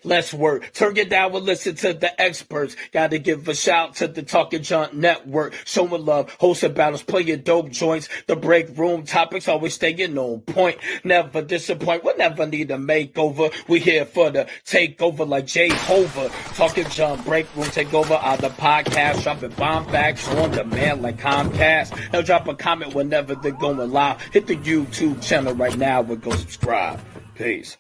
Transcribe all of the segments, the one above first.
Let's work. Turn it down and listen to the experts. Gotta give a shout to the Talking Junk Network. Showing love, hosting battles, playing dope joints. The break room topics always staying on point. Never disappoint. We'll never need a makeover. We here for the takeover like Jehovah. Talking Junk break room takeover on the podcast. Dropping bomb facts on demand like Comcast. Now drop a comment whenever they're going live. Hit the YouTube channel right now and go subscribe. Peace.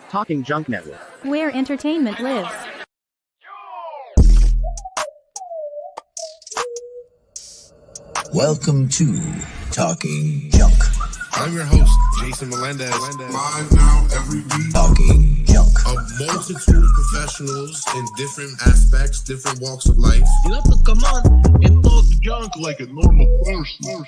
Talking Junk Network, where entertainment lives. Welcome to Talking Junk. I'm your host, Jason Melendez. Live now every week. Talking Junk. A multitude of professionals in different aspects, different walks of life. You have to come on and talk junk like a normal person.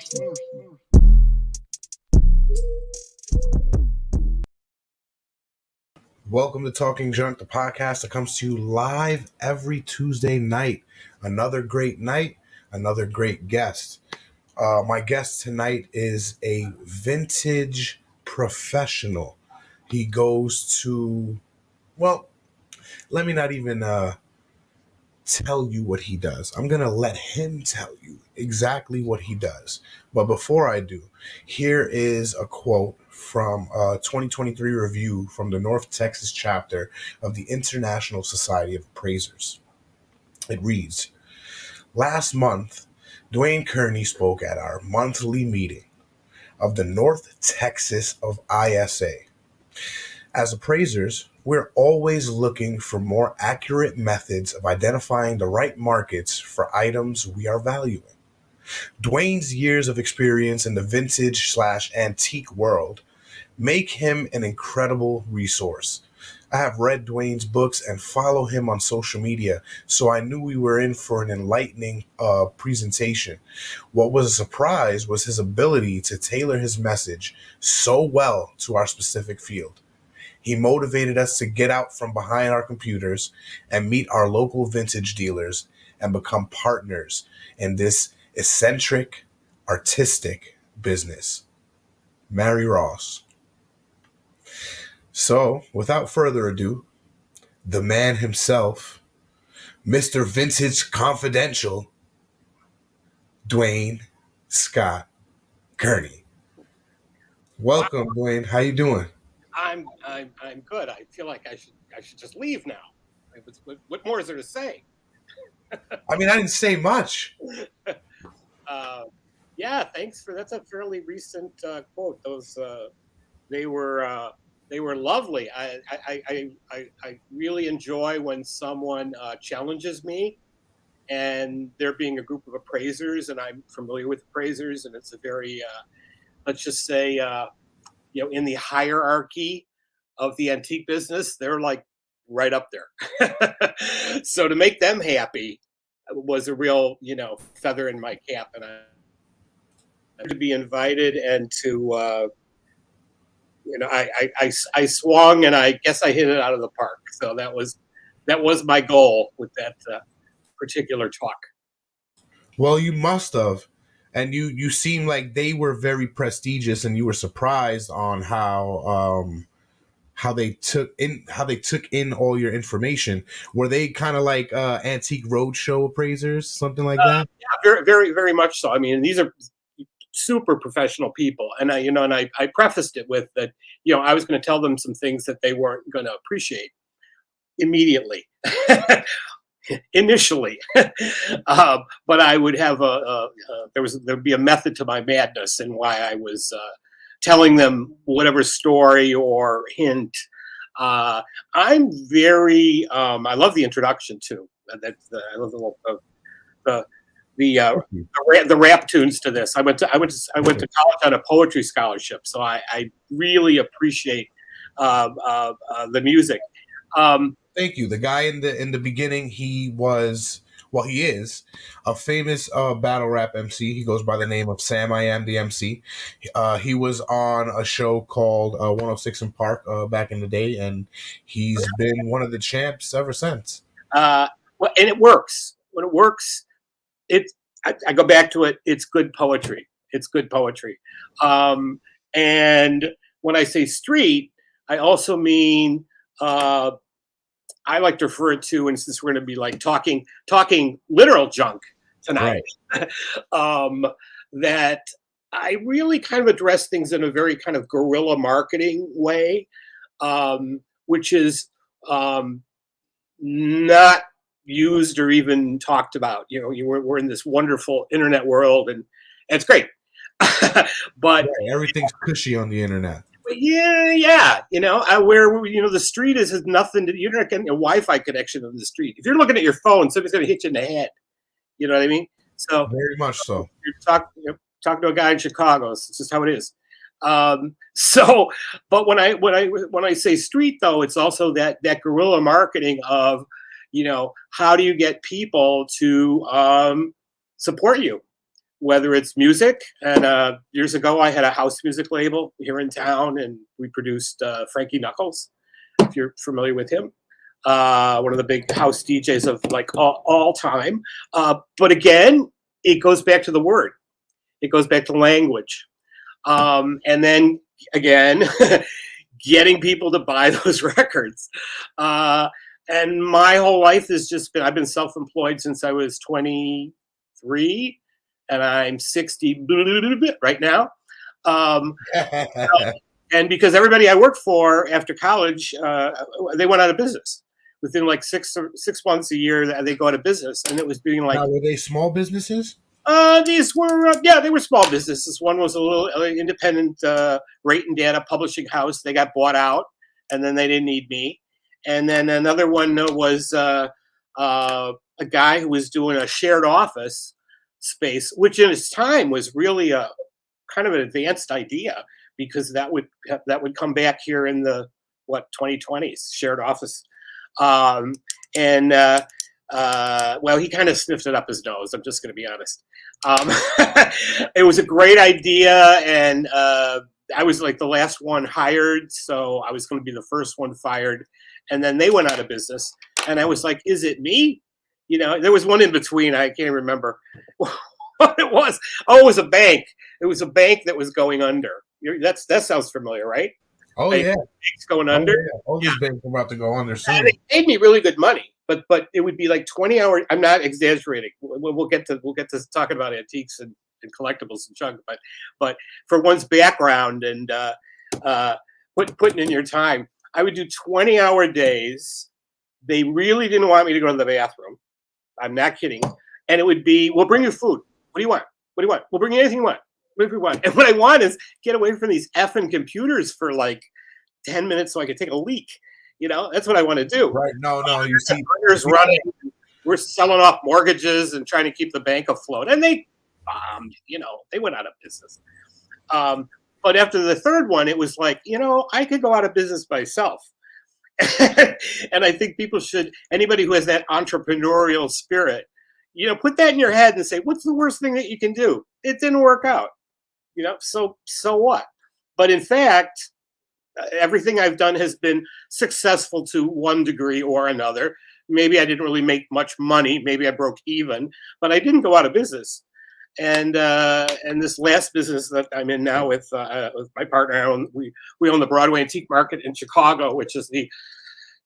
Welcome to Talking Junk, the podcast that comes to you live every Tuesday night. Another great night, another great guest. My guest tonight is a vintage professional. He goes to, well, let me not even tell you what he does. I'm going to let him tell you exactly what he does. But before I do, here is a quote from a 2023 review from the North Texas chapter of the International Society of Appraisers. It reads, "Last month, Duane Carny spoke at our monthly meeting of the North Texas of ISA. As appraisers, we're always looking for more accurate methods of identifying the right markets for items we are valuing. Duane's years of experience in the vintage/antique world make him an incredible resource. I have read Duane's books and follow him on social media, so I knew we were in for an enlightening presentation. What was a surprise was his ability to tailor his message so well to our specific field. He motivated us to get out from behind our computers and meet our local vintage dealers and become partners in this eccentric, artistic business." Mary Ross. So, without further ado, the man himself, Mr. Vintage Confidential, Duane Scott Carny. Welcome, Duane. How you doing? I'm good. I feel like I should just leave now. What more is there to say? I mean, I didn't say much. Yeah, thanks for that's a fairly recent quote. Those they were lovely. I really enjoy when someone challenges me, and there being a group of appraisers, and I'm familiar with appraisers, and it's a very let's just say in the hierarchy of the antique business, they're like right up there. So to make them happy was a real, feather in my cap, and to be invited and to, I swung, and I guess I hit it out of the park. So that was my goal with that particular talk. Well, you must have. And you seem like they were very prestigious, and you were surprised on how they took in all your information. Were they kind of like antique roadshow appraisers, something like that? Yeah, very, very, very much so. I mean, these are super professional people, and I prefaced it with that. I was going to tell them some things that they weren't going to appreciate immediately. Initially, but I would have there'd be a method to my madness and why I was telling them whatever story or hint. I'm very I love the introduction too. I love the rap tunes to this. I went to college on a poetry scholarship, so I really appreciate the music. Thank you. The guy in the beginning, he is a famous battle rap MC. He goes by the name of Sam I Am the MC. He was on a show called 106 in Park back in the day, and he's been one of the champs ever since. And it works. When it works, I go back to it. It's good poetry. And when I say street, I also mean I like to refer it to, and since we're going to be like talking literal junk tonight, that I really kind of address things in a very kind of guerrilla marketing way, which is not used or even talked about. You know, we're in this wonderful internet world, and it's great. But everything's cushy on the internet. Yeah. You know, where the street has nothing to. You're not getting a Wi-Fi connection on the street. If you're looking at your phone, somebody's going to hit you in the head. You know what I mean? So very much so. You're talking to a guy in Chicago. It's just how it is. So, but when I say street, though, it's also that guerrilla marketing of, how do you get people to support you, whether it's music. And years ago, I had a house music label here in town, and we produced Frankie Knuckles, if you're familiar with him. One of the big house DJs of like all time. But again, it goes back to the word. It goes back to language. And then again, getting people to buy those records. And my whole life has just been, I've been self-employed since I was 23, and I'm 60 right now. And because everybody I worked for after college, they went out of business. Within like 6 months, a year, they go out of business. And it was being like... Now, were they small businesses? These were, they were small businesses. One was a little independent rate and data publishing house. They got bought out, and then they didn't need me. And then another one was a guy who was doing a shared office space, which in its time was really a kind of an advanced idea, because that would come back here in the 2020s, shared office. Well, he kind of sniffed it up his nose. I'm just going to be honest. It was a great idea, and I was like the last one hired, so I was going to be the first one fired. And then they went out of business, and I was like, "Is it me?" There was one in between. I can't remember what it was. Oh, it was a bank. It was a bank that was going under. That sounds familiar, right? Oh, yeah. Banks going under. Yeah. All these banks are about to go under soon. And they paid me really good money, but it would be like 20 hours. I'm not exaggerating. We'll get to talking about antiques and collectibles and junk, but for one's background and putting in your time, I would do 20-hour days. They really didn't want me to go to the bathroom. I'm not kidding. And it would be, we'll bring you food. What do you want? What do you want? We'll bring you anything you want. Whatever you want. And what I want is get away from these effing computers for like 10 minutes so I can take a leak. That's what I want to do. Right. No, you see. Running. We're selling off mortgages and trying to keep the bank afloat. And they bombed, they went out of business. But after the third one, it was like, I could go out of business myself. And I think people should, anybody who has that entrepreneurial spirit, put that in your head and say, what's the worst thing that you can do? It didn't work out, so what? But in fact, everything I've done has been successful to one degree or another. Maybe I didn't really make much money. Maybe I broke even, but I didn't go out of business. And this last business that I'm in now with my partner, we own the Broadway Antique Market in Chicago, which is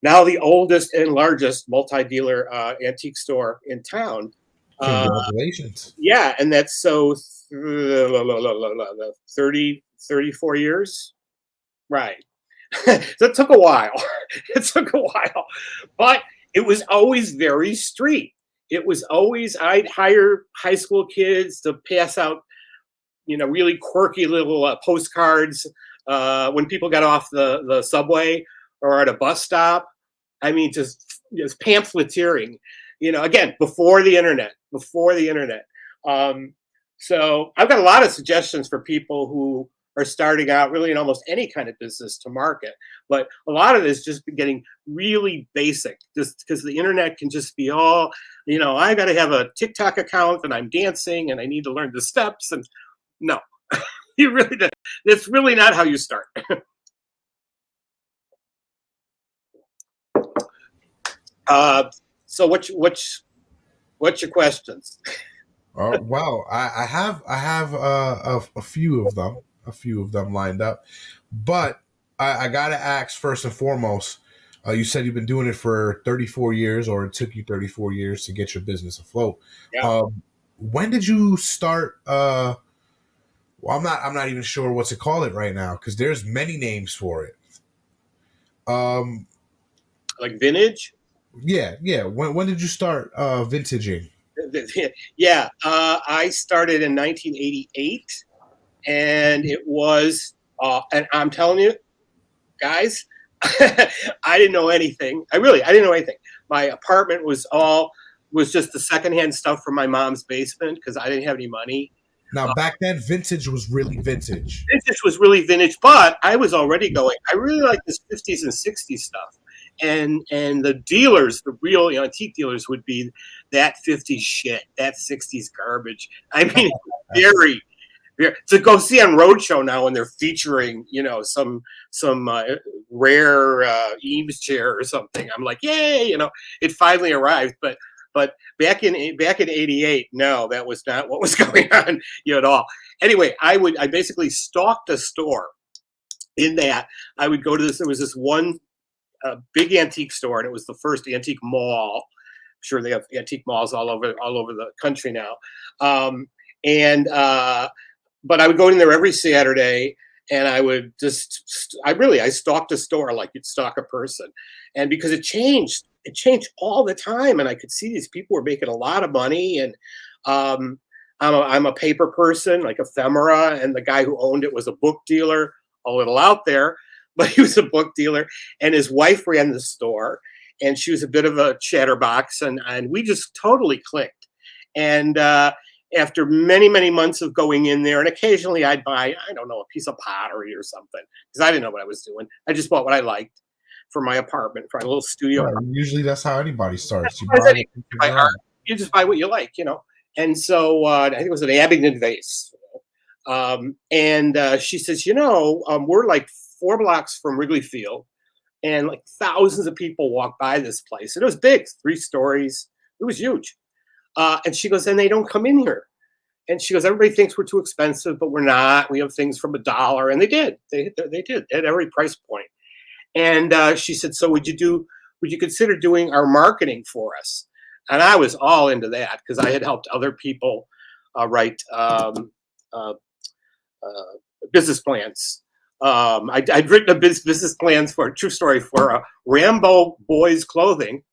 now the oldest and largest multi-dealer antique store in town. Congratulations. Yeah, and that's 34 years. Right. That took a while. But it was always very street. It was always, I'd hire high school kids to pass out, really quirky little postcards when people got off the subway or at a bus stop. I mean, just pamphleteering, again, before the internet. So I've got a lot of suggestions for people who are starting out really in almost any kind of business to market. But a lot of it is just getting really basic, just because the internet can just be all, I got to have a TikTok account and I'm dancing and I need to learn the steps. And no, you really don't. It's really not how you start. So what's your questions? Well, I have a few of them lined up, But I gotta ask first and foremost. You said you've been doing it for 34 years, or it took you 34 years to get your business afloat. Yeah. When did you start? Well, I'm not even sure what to call it right now because there's many names for it. Like vintage. Yeah. When did you start vintaging? Yeah, I started in 1988, and it was, and I'm telling you, guys, I didn't know anything. I didn't know anything. My apartment was just the secondhand stuff from my mom's basement because I didn't have any money. Now, back then, vintage was really vintage. Vintage was really vintage, but I was already going. I really like this 50s and 60s stuff, and the dealers, the real antique dealers, would be that 50s shit, that 60s garbage. I mean, very. To go see on Roadshow now when they're featuring, some rare Eames chair or something. I'm like, yay! It finally arrived. But back in '88, no, that was not what was going on at all. Anyway, I basically stalked a store. In that, I would go to this. There was this one big antique store, and it was the first antique mall. I'm sure they have antique malls all over the country now. But I would go in there every Saturday, and I would I stalked a store like you'd stalk a person. And because it changed all the time, and I could see these people were making a lot of money. And I'm a paper person, like ephemera, and the guy who owned it was a book dealer, a little out there, but he was a book dealer, and his wife ran the store, and she was a bit of a chatterbox, and we just totally clicked. And after many, many months of going in there, and occasionally I'd buy, I don't know, a piece of pottery or something, because I didn't know what I was doing. I just bought what I liked for my apartment, for a little studio. Right. Usually that's how anybody starts. You just buy what you like, And so I think it was an Abingdon vase. And she says, we're like 4 blocks from Wrigley Field, and like thousands of people walk by this place. And it was big, 3 stories. It was huge. And she goes, and they don't come in here. And she goes, everybody thinks we're too expensive, but we're not. We have things from $1. And they did. They did at every price point. And she said, so would you consider doing our marketing for us? And I was all into that because I had helped other people write business plans. I'd written a business plans for, true story, for Rambo Boys Clothing.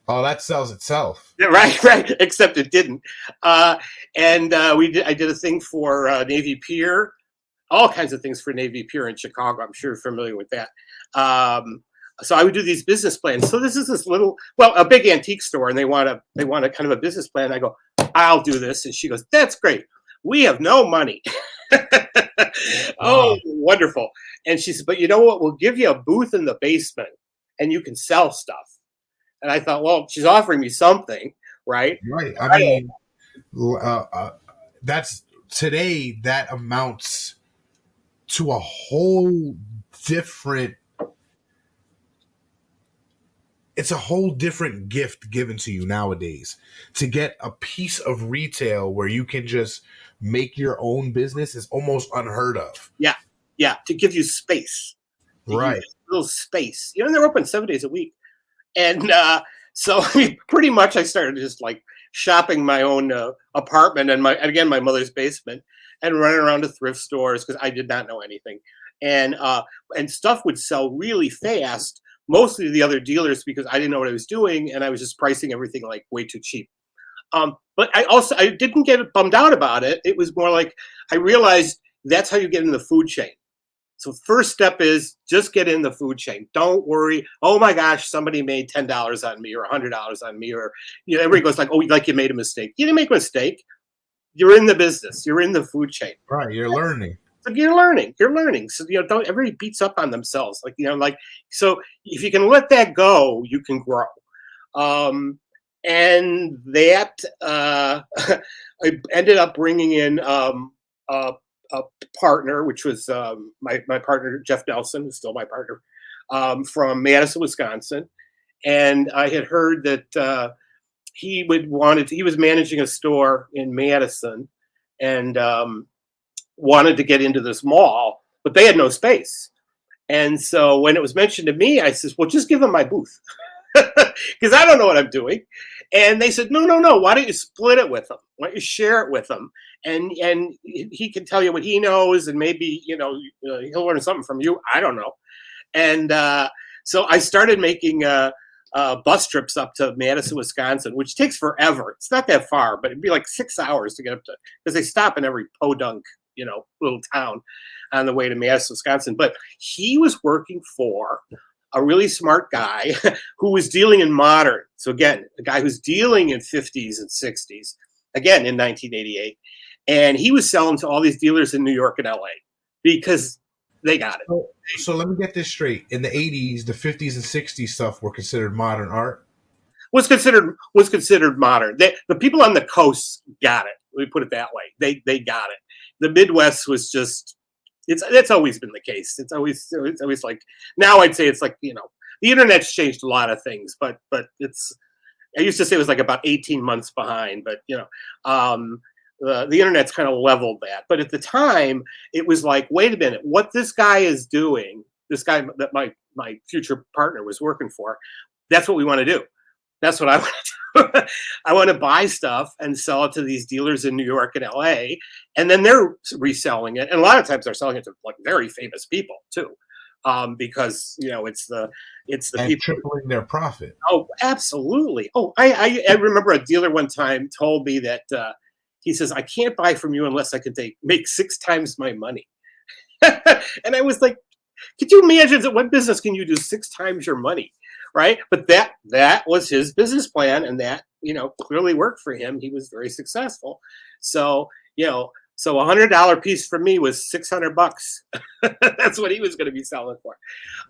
Oh, that sells itself. Yeah, right. Except it didn't. I did a thing for Navy Pier, all kinds of things for Navy Pier in Chicago. I'm sure you're familiar with that. So I would do these business plans. So this is a big antique store, and they want a kind of a business plan. I go, I'll do this, and she goes, that's great. We have no money. Oh, wonderful. And she said, but you know what? We'll give you a booth in the basement, and you can sell stuff. And I thought, well, she's offering me something, right? Right. I mean, that's today. That amounts to a whole different. It's a whole different gift given to you nowadays. To get a piece of retail where you can just make your own business is almost unheard of. Yeah. To give you space, right? A little space. They're open 7 days a week. And so pretty much I started just like shopping my own apartment and my mother's basement, and running around to thrift stores because I did not know anything. And stuff would sell really fast, mostly to the other dealers because I didn't know what I was doing, and I was just pricing everything like way too cheap. But I didn't get bummed out about it. It was more like I realized that's how you get in the food chain. So first step is just get in the food chain. Don't worry. Oh my gosh, somebody made $10 on me or $100 on me, or everybody goes like, oh, like you made a mistake. You didn't make a mistake. You're in the business. You're in the food chain. Right. You're learning. So you're learning. So don't everybody beats up on themselves. So if you can let that go, you can grow. And that I ended up bringing in a partner, which was my partner, Jeff Nelson, who's still my partner, from Madison, Wisconsin. And I had heard that he was managing a store in Madison, and wanted to get into this mall, but they had no space. And so when it was mentioned to me, I says, well, just give them my booth because I don't know what I'm doing. And they said, no. Why don't you split it with them? Why don't you share it with them? And he can tell you what he knows, and maybe, he'll learn something from you. I don't know. And so I started making bus trips up to Madison, Wisconsin, which takes forever. It's not that far, but it'd be like 6 hours to get up to, because they stop in every podunk, little town on the way to Madison, Wisconsin. But he was working for a really smart guy who was dealing in modern. So again, a guy who's dealing in 50s and 60s, again, in 1988. And he was selling to all these dealers in New York and LA because they got it. So let me get this straight. In the 80s, the 50s and 60s stuff were considered modern art? Was considered modern. The people on the coast got it. Let me put it that way. They got it. The Midwest was just, it's always been the case. It's always like, now I'd say it's like, the internet's changed a lot of things, but I used to say it was like about 18 months behind, but the internet's kind of leveled that. But at the time, it was like, wait a minute, what this guy is doing, this guy that my future partner was working for, that's what we want to do. That's what I want to do. I want to buy stuff and sell it to these dealers in New York and LA, and then they're reselling it. And a lot of times they're selling it to like very famous people too, because it's the and people tripling their profit. Oh, absolutely. Oh, I remember a dealer one time told me that he says, I can't buy from you unless I can make 6 times my money. And I was like, could you imagine that what business can you do 6 times your money? Right. But that was his business plan. And that, clearly worked for him. He was very successful. So, so $100 piece for me was $600. That's what he was going to be selling for.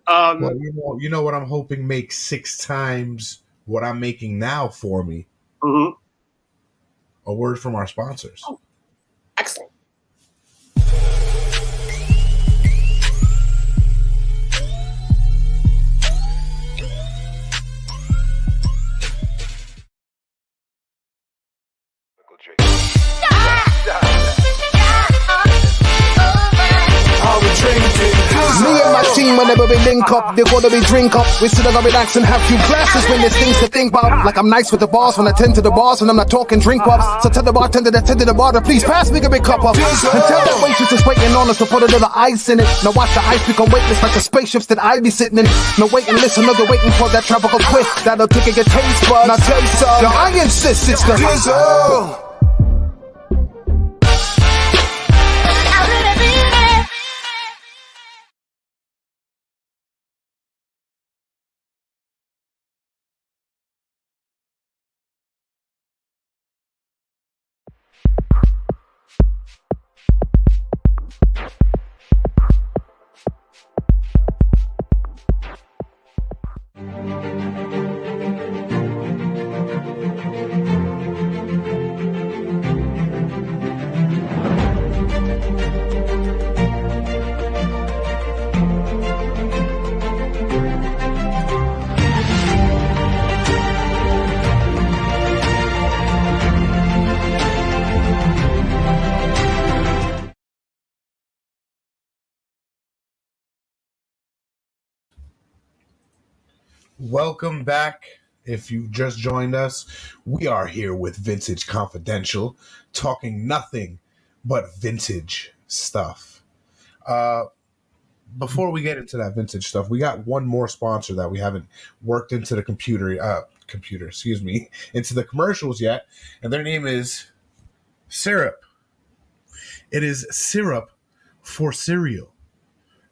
Well, you know what I'm hoping makes 6 times what I'm making now for me. Mm-hmm. A word from our sponsors. Oh, excellent. Me and my team, whenever we link up, they gotta be drink up. We sit down, relax and have few glasses when there's things to think about. Like I'm nice with the boss when I tend to the bars when I'm not talking drink ups. So tell the bartender that tend to the bar to please pass me a big cup up. And tell that waitress is waiting on us to put a little ice in it. Now watch the ice become weightless like the spaceships that I be sitting in. Now wait and listen, they're waiting for that tropical twist that'll tickle your taste buds. Now tell you some, yo, I insist it's the drizzle. Welcome back. If you just joined us, we are here with Vintage Confidential, talking nothing but vintage stuff. Before we get into that vintage stuff, we got one more sponsor that we haven't worked into the into the commercials yet, and their name is Syrup. It is syrup for cereal.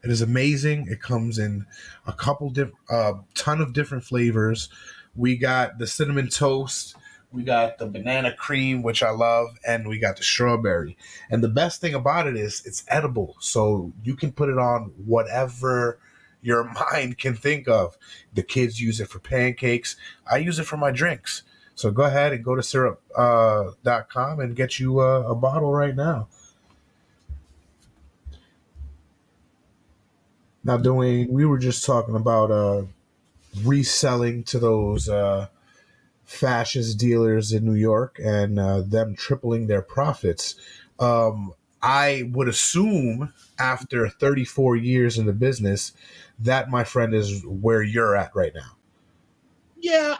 It is amazing. It comes in a ton of different flavors. We got the cinnamon toast, we got the banana cream, which I love, and we got the strawberry. And the best thing about it is it's edible, so you can put it on whatever your mind can think of. The kids use it for pancakes. I use it for my drinks. So go ahead and go to syrup.com and get you a bottle right now. Now, Duane, we were just talking about reselling to those fascist dealers in New York and them tripling their profits. I would assume after 34 years in the business that, my friend, is where you're at right now. Yeah,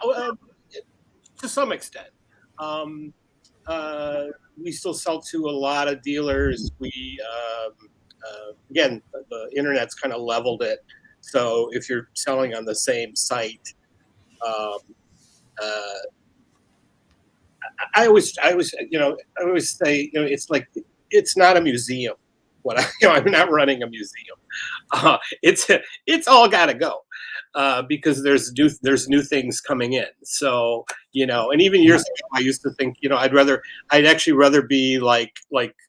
to some extent. Um, we still sell to a lot of dealers. We again, the internet's kind of leveled it. So if you're selling on the same site, um, uh, I always, I always say, it's like it's not a museum. I'm not running a museum. It's all got to go because there's new things coming in. So and even years ago, I used to think I'd actually rather be like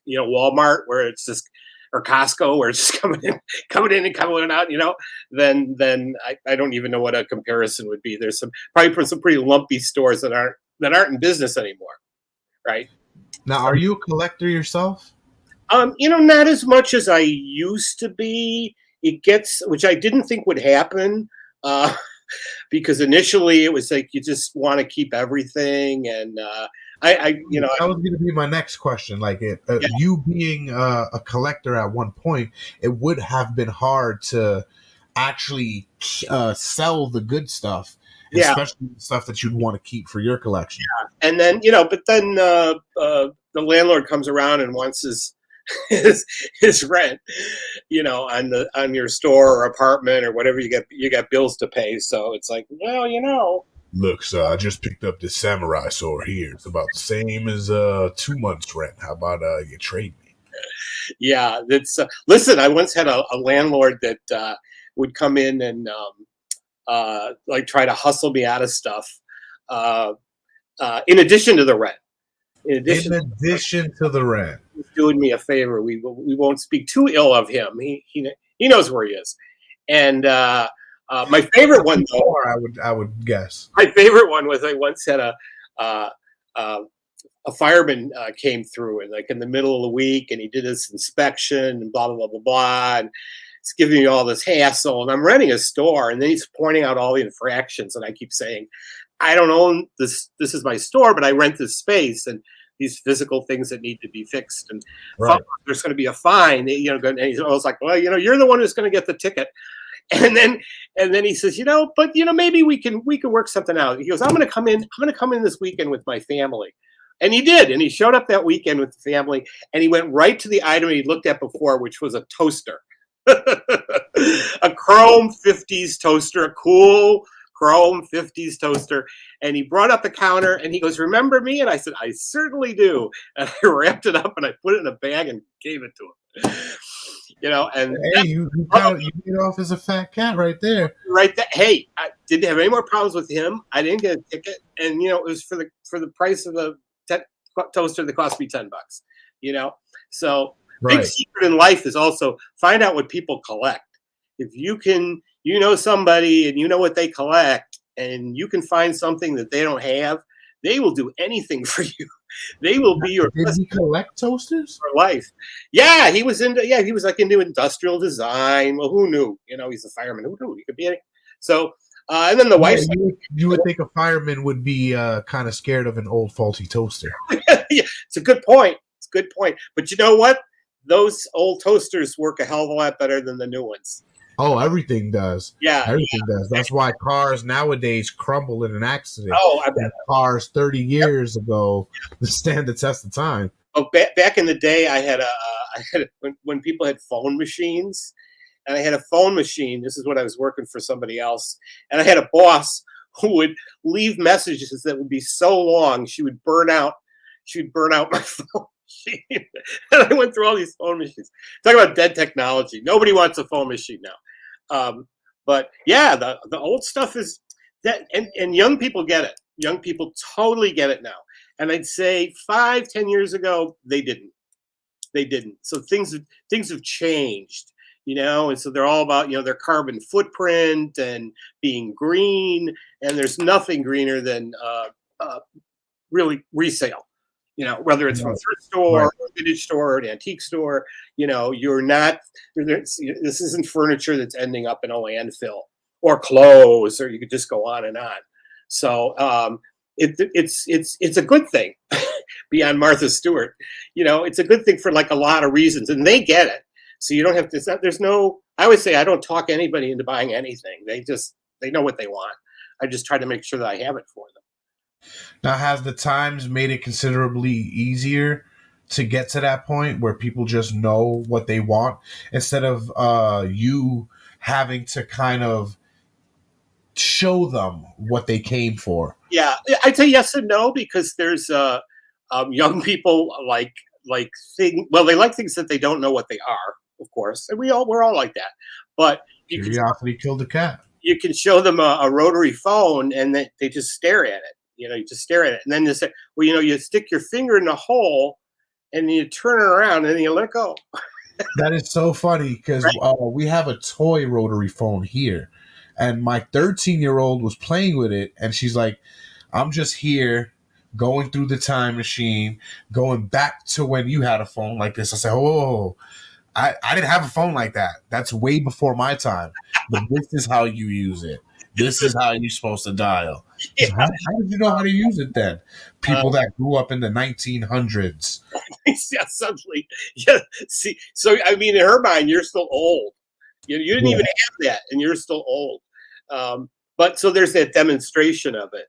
Walmart where it's just or Costco where it's just coming in and coming out, then I don't even know what a comparison would be. There's probably some pretty lumpy stores that aren't in business anymore, right? Now, are you a collector yourself? Not as much as I used to be. Which I didn't think would happen, because initially it was like you just want to keep everything, and that was going to be my next question. Like, you being a collector at one point, it would have been hard to actually sell the good stuff, especially the stuff that you'd want to keep for your collection. Yeah. And then but then the landlord comes around and wants his rent, on your store or apartment or whatever. You got bills to pay, so it's like, well. Look, sir, I just picked up this samurai sword here. It's about the same as 2 months' rent. How about you trade me? Yeah, that's listen. I once had a landlord that would come in and like try to hustle me out of stuff. In addition to the rent. In addition to the rent, he's doing me a favor. We won't speak too ill of him. He knows where he is. And my favorite one, though, I would guess. My favorite one was I once had a fireman came through and like in the middle of the week, and he did his inspection and blah blah blah blah blah, and it's giving me all this hassle. And I'm renting a store, and then he's pointing out all the infractions, and I keep saying, I don't own this. This is my store, but I rent this space, and these physical things that need to be fixed, and there's going to be a fine. And he's always like, well, you're the one who's going to get the ticket. And then he says, but maybe we can work something out. He goes, I'm going to come in this weekend with my family. And he did. And he showed up that weekend with the family, and he went right to the item he looked at before, which was a toaster, a chrome 50s toaster, a cool chrome 50s toaster. And he brought up the counter and he goes, remember me? And I said, I certainly do. And I wrapped it up and I put it in a bag and gave it to him. And hey, you get off as a fat cat right there. Right there. Hey, I didn't have any more problems with him. I didn't get a ticket, and it was for the price of a toaster that cost me $10. So big secret in life is also find out what people collect. If you can, somebody and you know what they collect, and you can find something that they don't have, they will do anything for you. They will be your. Did he collect toasters for life? Yeah, he was into. Yeah, he was like into industrial design. Well, who knew? He's a fireman. Who knew? He could be any. So, and then the wife. You would think a fireman would be kind of scared of an old faulty toaster. Yeah, it's a good point. It's a good point. But you know what? Those old toasters work a hell of a lot better than the new ones. Oh, everything does. Yeah, everything does. That's why cars nowadays crumble in an accident. Oh, I bet. Cars 30 years ago stand the test of time. Oh, back in the day, I had when people had phone machines, and I had a phone machine. This is when I was working for somebody else, and I had a boss who would leave messages that would be so long she would burn out. She would burn out my phone. And I went through all these phone machines. Talk about dead technology. Nobody wants a phone machine now. But yeah, the old stuff is that, and young people get it. Young people totally get it now. And I'd say 5-10 years ago, they didn't. So things have changed, and so they're all about, their carbon footprint and being green. And there's nothing greener than really resale. Whether it's from a thrift store, or a vintage store, or an antique store, you're not. This isn't furniture that's ending up in a landfill or clothes, or you could just go on and on. So it's a good thing. beyond Martha Stewart. You know, it's a good thing for like a lot of reasons, and they get it. So you don't have to. There's no. I always say I don't talk anybody into buying anything. They know what they want. I just try to make sure that I have it for them. Now, has the times made it considerably easier to get to that point where people just know what they want instead of you having to kind of show them what they came for? Yeah, I'd say yes and no, because there's young people like they like things that they don't know what they are, of course, and we're all like that. But Curiosity killed the cat. you can show them a rotary phone, and they just stare at it. You know, you just stare at it, and then you say, well, you know, you stick your finger in the hole, and you turn it around, and you let go. That is so funny because Right. we have a toy rotary phone here, and my 13-year-old was playing with it, and she's like, I'm just here going through the time machine, going back to when you had a phone like this. I said, oh, I didn't have a phone like that. That's way before my time. But this is how you use it. This is how you're supposed to dial. Yeah. How did you know how to use it then? People that grew up in the 1900s. Yeah, suddenly, yeah. See, so I mean, in her mind, you're still old. You didn't even have that, and you're still old. But so there's that demonstration of it.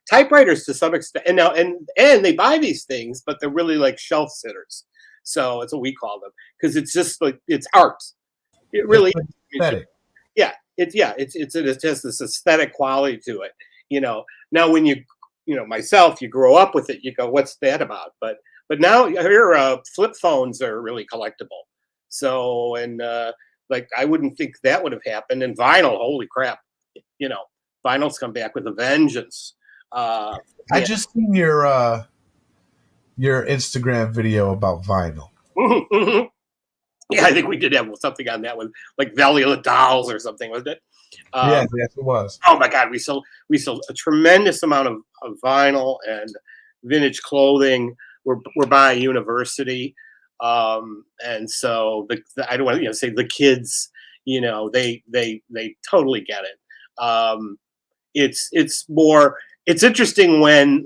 Typewriters to some extent, and now and they buy these things, but they're really like shelf sitters. So that's what we call them, because it's just like it's art. It really is. Aesthetic. It has this aesthetic quality to it. You know, now when you myself, you grow up with it, you go, what's that about? But now here, flip phones are really collectible. So, and like, I wouldn't think that would have happened. And vinyl, holy crap, you know, vinyl's come back with a vengeance. I just seen your Instagram video about vinyl. Yeah, I think we did have something on that one, like Valley of the Dolls or something, wasn't it? Yes, it was. Oh my God, we sold a tremendous amount of vinyl and vintage clothing. We're by a university, and so I don't want to say the kids, they totally get it. It's interesting when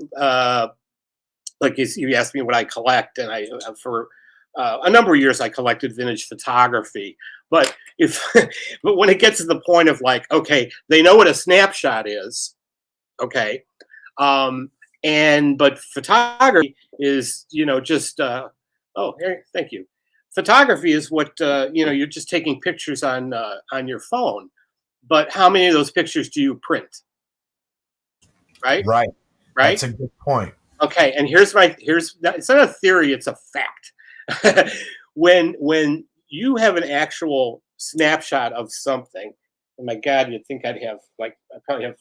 like you asked me what I collect, and I for a number of years I collected vintage photography. But but when it gets to the point of like, okay, they know what a snapshot is, okay, but photography is just thank you. Photography is what you're just taking pictures on your phone, but how many of those pictures do you print? Right. That's a good point. Okay, and it's not a theory, it's a fact. when you have an actual snapshot of something, oh my God, you'd think I probably have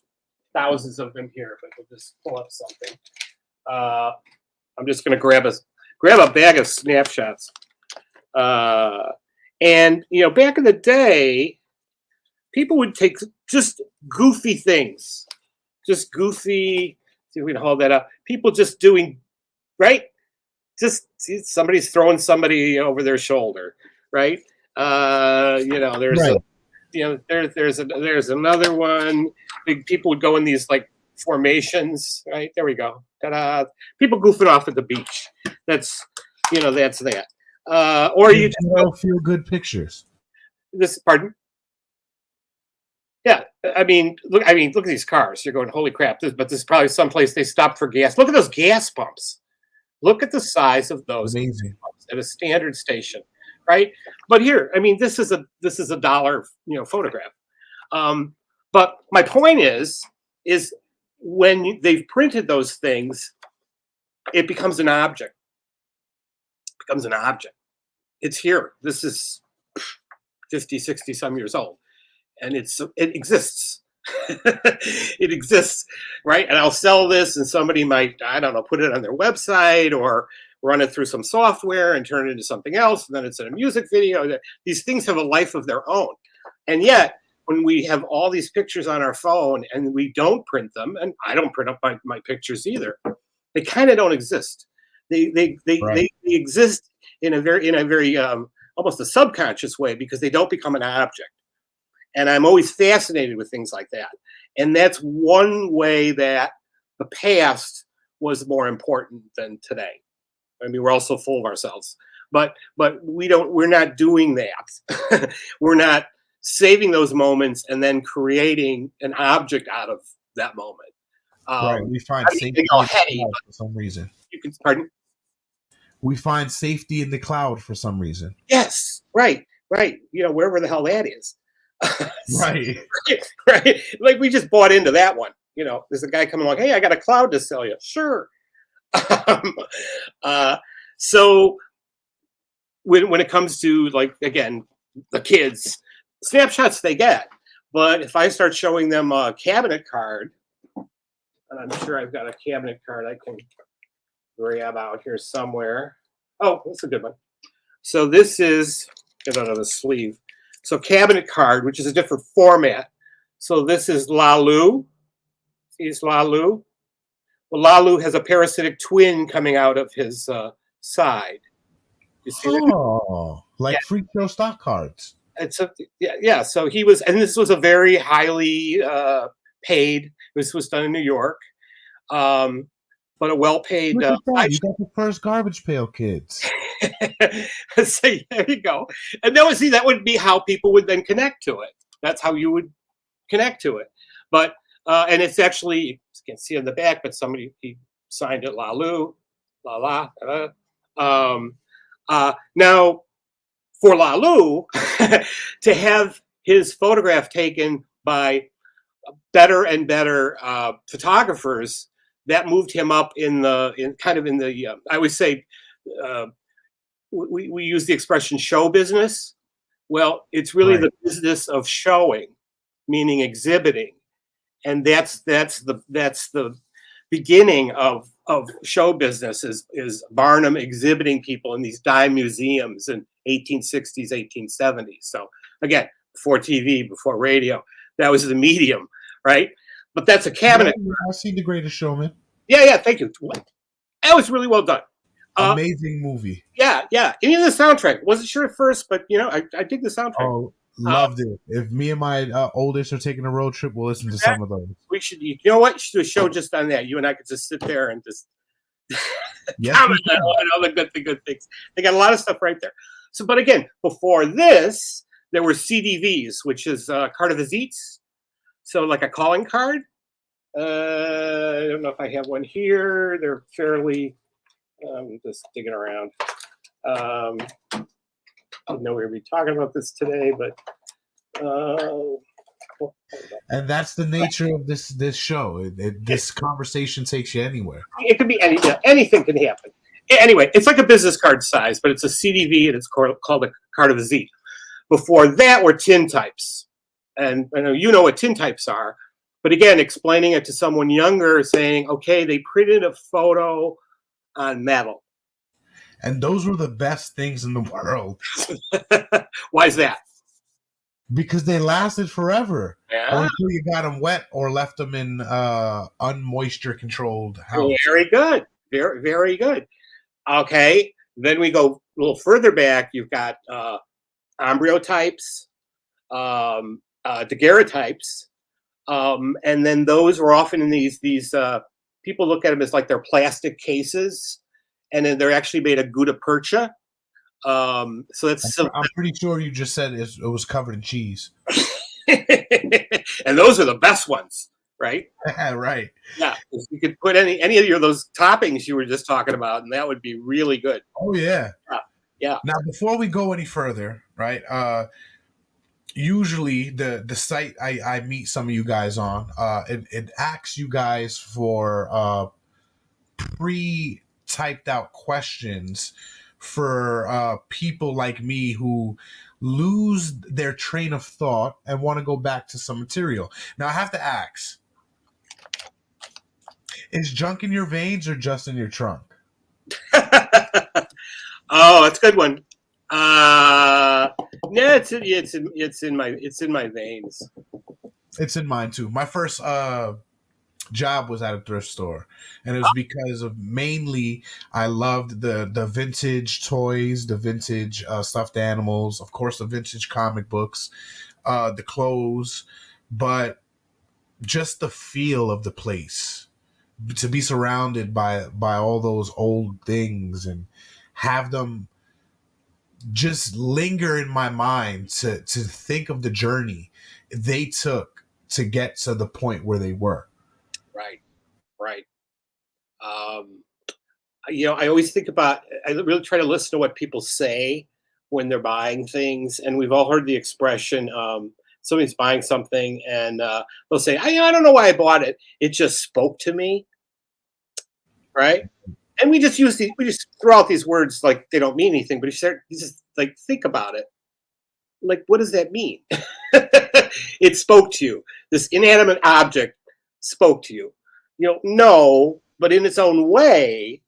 thousands of them here, but we'll just pull up something. I'm just gonna grab a bag of snapshots. And back in the day, people would take just goofy things, see if we can hold that up. People just doing, right? Just somebody's throwing somebody over their shoulder, right? There's right. there's another one. People would go in these like formations, right? There we go. Ta-da! People goofing off at the beach. That's that. Or you don't feel good pictures. Pardon? Yeah, I mean, look at these cars. You're going, holy crap! But this is probably someplace they stopped for gas. Look at those gas pumps. Look at the size of those Amazing. Pumps at a standard station, right? But here, I mean, this is a dollar, photograph. But my point is when they've printed those things, it becomes an object. It's here. This is 50, 60 some years old. And it exists. It exists, right? And I'll sell this, and somebody might, I don't know, put it on their website or run it through some software and turn it into something else. And then it's in a music video. These things have a life of their own. And yet, when we have all these pictures on our phone and we don't print them, and I don't print up my pictures either, they kind of don't exist. They exist in a very almost a subconscious way because they don't become an object. And I'm always fascinated with things like that. And that's one way that the past was more important than today. I mean, we're also full of ourselves, but we're not doing that. We're not saving those moments and then creating an object out of that moment. Right. We find I mean, safety you know, in the heady, cloud but for some reason. you can pardon. We find safety in the cloud for some reason. Yes, right. You know, wherever the hell that is. Right. Right. Like we just bought into that one. You know, there's a guy coming along. Hey, I got a cloud to sell you. Sure. So when it comes to, like, again, the kids, snapshots they get. But if I start showing them a cabinet card, and I'm sure I've got a cabinet card I can grab out here somewhere. Oh, that's a good one. So this is, get out of the sleeve. So cabinet card, which is a different format. So this is Lalu. See, it's Lalu. Well, Lalu has a parasitic twin coming out of his side. You see that? Oh, like freak show stock cards. It's yeah. So he was, and this was a very highly paid. This was done in New York, but a well-paid. Look at that. You got the first Garbage Pail Kids. So there you go. And that would be how people would then connect to it. That's how you would connect to it. But and it's actually, you can see on the back, but he signed it Lalu, la la. Now, for Lalu to have his photograph taken by better and better photographers, that moved him up in the I always say, we use the expression show business. Well, it's really the business of showing, meaning exhibiting, and that's the beginning of show business is Barnum exhibiting people in these dime museums in 1860s, 1870s. So again, before TV, before radio, that was the medium, right? But that's a cabinet. Yeah, I've seen The Greatest Showman. Yeah, thank you. That was really well done. Amazing movie. Yeah. Even the soundtrack. Wasn't sure at first, but I dig the soundtrack. Oh, loved it. If me and my oldest are taking a road trip, we'll listen to some of those. We should. You know what? You should do a show just on that. You and I could just sit there and just Yes, comment on all the good things. They got a lot of stuff right there. So, but again, before this, there were CDVs, which is carte de visites. So, like a calling card. I don't know if I have one here. They're fairly. I'm just digging around. I don't know we're going to be talking about this today, but. And that's the nature of this show. This conversation takes you anywhere. It could be anything can happen. Anyway, it's like a business card size, but it's a CDV and it's called a carte de visite. Before that were tin types, and I know you know what tin types are. But again, explaining it to someone younger, saying, okay, they printed a photo on metal. And those were the best things in the world. Why is that? Because they lasted forever. Yeah. Or until you got them wet or left them in unmoisture controlled house. Very good. Very, very good. Okay. Then we go a little further back. You've got embryotypes, daguerreotypes. And then those were often in these people look at them as like they're plastic cases, and then they're actually made of gutta percha. So that's. I'm pretty sure you just said it was covered in cheese. And those are the best ones, right? Right. Yeah, you could put any of those toppings you were just talking about, and that would be really good. Oh yeah. Yeah. Now, before we go any further, right? Usually the site I meet some of you guys on, it asks you guys for pre-typed out questions for people like me who lose their train of thought and want to go back to some material. Now, I have to ask, is junk in your veins or just in your trunk? Oh, that's a good one. Yeah, it's in my veins. It's in mine too. My first job was at a thrift store, and it was because of mainly I loved the vintage toys, the vintage stuffed animals, of course the vintage comic books, the clothes, but just the feel of the place, to be surrounded by all those old things and have them just linger in my mind to think of the journey they took to get to the point where they were. Right. I always think about, I really try to listen to what people say when they're buying things. And we've all heard the expression, somebody's buying something and they'll say, I don't know why I bought it. It just spoke to me. Right. And we just throw out these words like they don't mean anything, but you just like, think about it. Like, what does that mean? It spoke to you. This inanimate object spoke to you. No, but in its own way,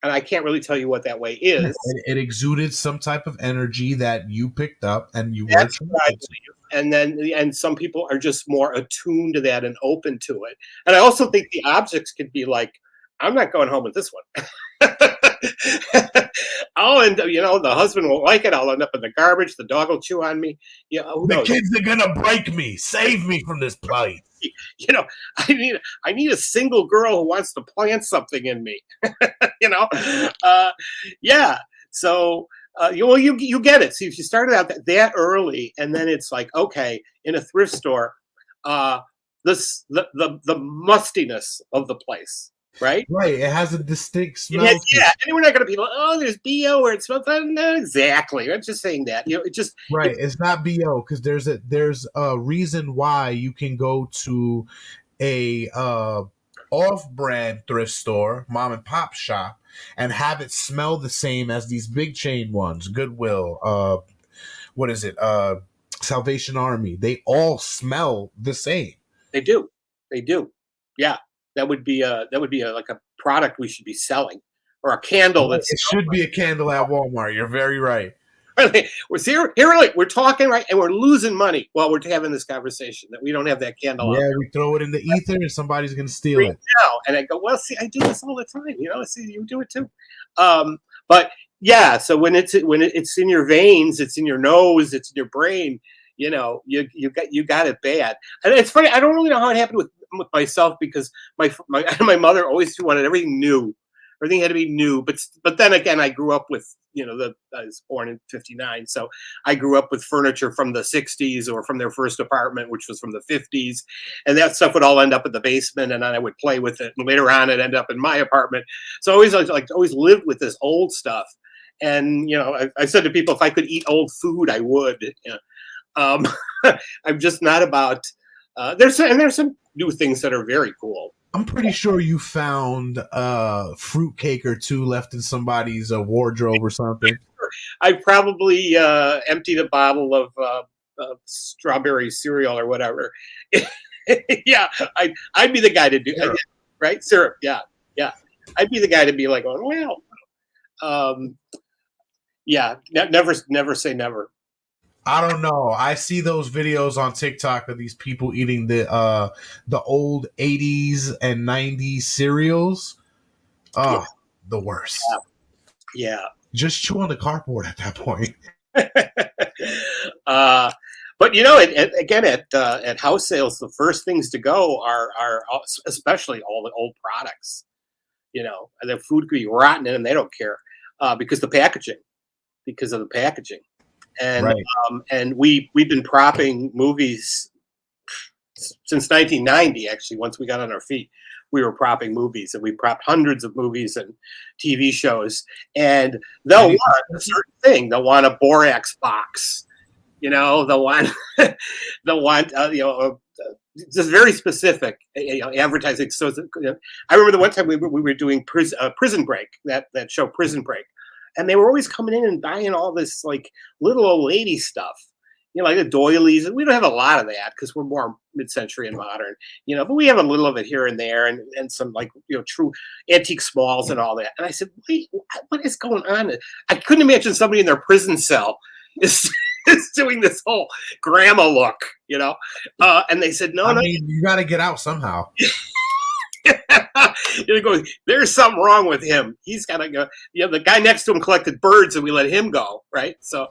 and I can't really tell you what that way is. It exuded some type of energy that you picked up and you That's were. what I believe. And some people are just more attuned to that and open to it. And I also think the objects could be like, I'm not going home with this one. The husband won't like it. I'll end up in the garbage. The dog will chew on me. Who The knows? kids are gonna break me. Save me from this place. I need a single girl who wants to plant something in me. Yeah. So, you get it. See, if you started out that early, and then it's like, okay, in a thrift store, the mustiness of the place. Right. It has a distinct smell. Yeah, and we're not going to be like, oh, there's BO or it smells. Not exactly. I'm just saying that. It just It's not BO because there's a reason why you can go to a off-brand thrift store, mom and pop shop, and have it smell the same as these big chain ones. Goodwill, what is it? Salvation Army. They all smell the same. They do. Yeah. That would be like a product we should be selling, or a candle. It should be a candle at Walmart. You're very right. We're talking right, and we're losing money while we're having this conversation that we don't have that candle. Yeah, we throw it in the ether, and somebody's gonna steal it. Now, and I go, well, see, I do this all the time. See, you do it too. But yeah, so when it's in your veins, it's in your nose, it's in your brain. You got it bad. And it's funny. I don't really know how it happened with myself because my mother always wanted everything new. Everything had to be new. But then again, I grew up with I was born in '59, so I grew up with furniture from the '60s or from their first apartment, which was from the '50s, and that stuff would all end up in the basement, and then I would play with it. And later on, it ended up in my apartment. So I always lived with this old stuff. And I said to people, if I could eat old food, I would. I'm just not about. There's some new things that are very cool. I'm pretty sure you found a fruitcake or two left in somebody's wardrobe or something. I probably emptied a bottle of strawberry cereal or whatever. Yeah, I'd be the guy to do it, right? Syrup, yeah. I'd be the guy to be like, oh well, yeah. Never say never. I don't know. I see those videos on TikTok of these people eating the old 80s and 90s cereals. Oh, the worst. Yeah. Just chew on the cardboard at that point. But again, at house sales, the first things to go are especially all the old products. And the food could be rotten and they don't care because of the packaging. And right. And we've been propping movies since 1990. Actually, once we got on our feet, we were propping movies, and we propped hundreds of movies and TV shows. And they'll want a certain thing. They'll want a borax box. They'll want just very specific advertising. So I remember the one time we were doing Prison Break, that show Prison Break. And they were always coming in and buying all this like little old lady stuff, like the doilies. And we don't have a lot of that because we're more mid-century and modern, but we have a little of it here and there and some like, true antique smalls and all that. And I said, wait, what is going on? I couldn't imagine somebody in their prison cell is doing this whole grandma look, and they said, no, you got to get out somehow. There's something wrong with him. He's got to go. The guy next to him collected birds, and we let him go. Right. So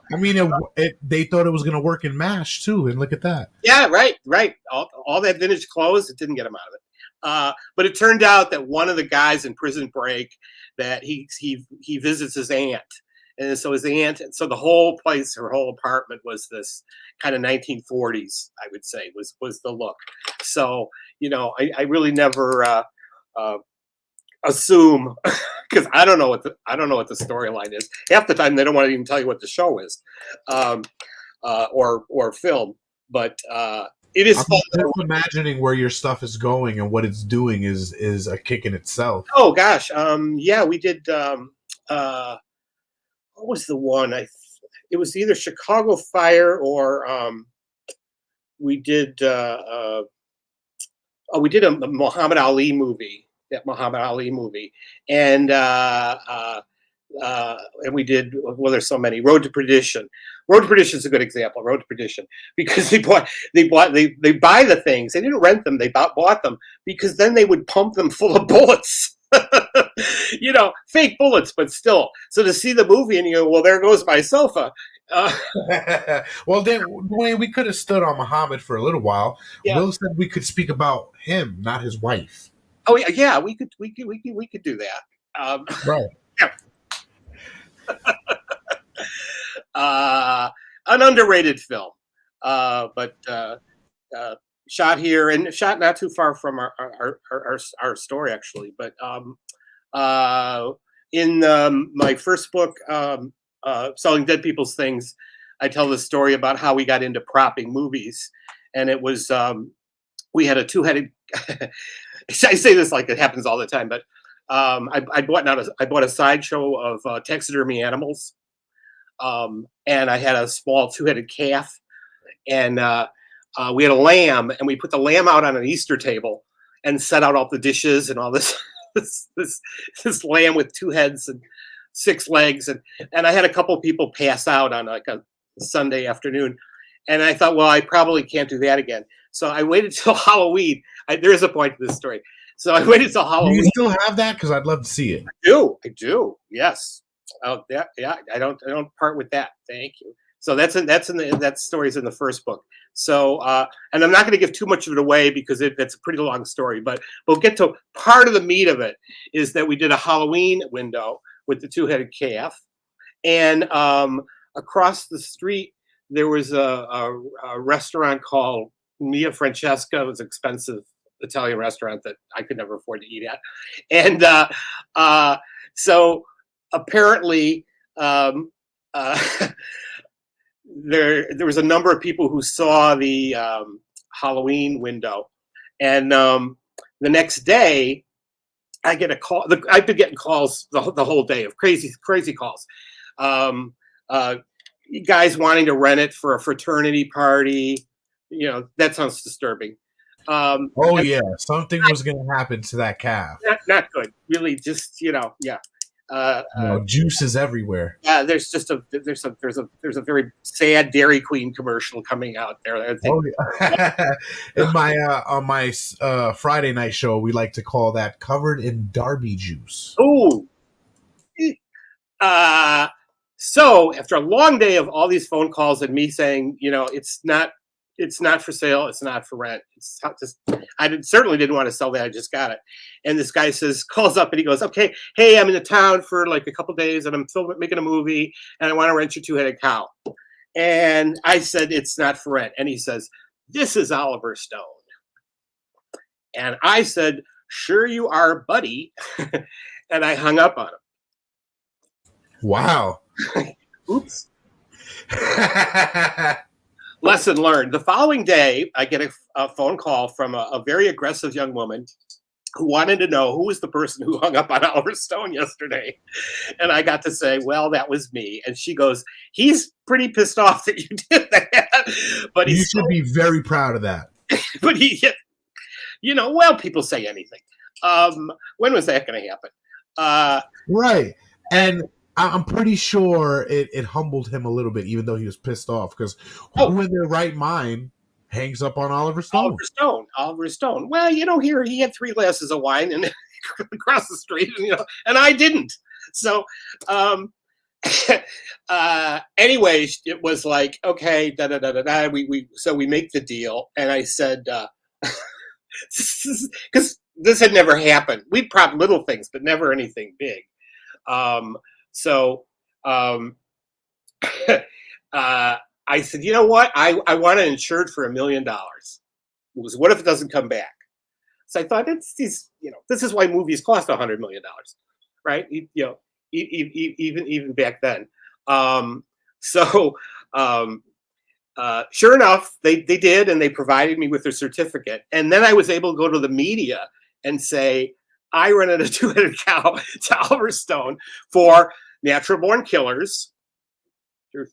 they thought it was going to work in MASH too, and look at that. Yeah. Right. All that vintage clothes, it didn't get him out of it. But it turned out that one of the guys in Prison Break, that he visits his aunt. And so his aunt, so the whole place, her whole apartment was this kind of 1940s, I would say, was the look. So, I really never assume, because I don't know what the storyline is. Half the time they don't want to even tell you what the show is, or film. But it is fun. Just imagining where your stuff is going and what it's doing is a kick in itself. Oh gosh, yeah, we did. What was the one? It was either Chicago Fire or we did a Muhammad Ali movie. That Muhammad Ali movie, and we did. Well, there's so many. Road to Perdition. Road to Perdition is a good example. Road to Perdition, because they buy the things. They didn't rent them. They bought them, because then they would pump them full of bullets. Fake bullets, but still. So to see the movie and you go, well, there goes my sofa. Well, then, Duane, we could have stood on Muhammad for a little while. Yeah. Will said we could speak about him, not his wife. Oh yeah, we could do that. Right. Yeah. An underrated film, but shot here and shot not too far from our story, actually. But in my first book, Selling Dead People's Things, I tell the story about how we got into propping movies, and it was we had a two-headed. I say this like it happens all the time, but I bought a sideshow of taxidermy animals, and I had a small two-headed calf, and we had a lamb, and we put the lamb out on an Easter table and set out all the dishes and all this this lamb with two heads and six legs, and I had a couple people pass out on like a Sunday afternoon, and I thought, well, I probably can't do that again. So I waited till Halloween. There is a point to this story. So I waited till Halloween. Do you still have that? Because I'd love to see it. I do. Yes. Oh, yeah. I don't part with that. Thank you. So that story's in the first book. So and I'm not going to give too much of it away because that's a pretty long story. But we'll get to part of the meat of it. Is that we did a Halloween window with the two-headed calf, and across the street there was a restaurant called Mia Francesca. It was an expensive Italian restaurant that I could never afford to eat at. And so apparently there was a number of people who saw the Halloween window. And the next day I get a call. I've been getting calls the whole day of crazy calls. Guys wanting to rent it for a fraternity party. That sounds disturbing. Yeah, something was going to happen to that calf. Not good, really. Just yeah. Juice is everywhere. Yeah, there's a very sad Dairy Queen commercial coming out there. In my on my Friday night show, we like to call that covered in Darby juice. Oh. So after a long day of all these phone calls and me saying, it's not for sale. It's not for rent. I certainly didn't want to sell that. I just got it. And this guy calls up and he goes, okay, hey, I'm in the town for like a couple days and I'm making a movie and I want to rent your two-headed cow. And I said, it's not for rent. And he says, this is Oliver Stone. And I said, sure you are, buddy. And I hung up on him. Wow. Oops. Lesson learned. The following day, I get a phone call from a very aggressive young woman who wanted to know who was the person who hung up on Oliver Stone yesterday. And I got to say, well, that was me. And she goes, he's pretty pissed off that you did that. But you should be very proud of that. But well, people say anything. When was that going to happen? Right. And I'm pretty sure it humbled him a little bit, even though he was pissed off. Because who in their right mind hangs up on Oliver Stone? Oliver Stone. Well, here he had 3 glasses of wine and across the street, and I didn't. So, anyways, it was like, okay, We make the deal, and I said, because this had never happened. We'd prop little things, but never anything big. So I said, you know what? I want it insured for $1 million. It was, what if it doesn't come back? So I thought, this is why movies cost $100 million, right? Even back then. Sure enough, they did, and they provided me with their certificate. And then I was able to go to the media and say, I rented a two-headed cow to Alverstone for Natural Born Killers. You're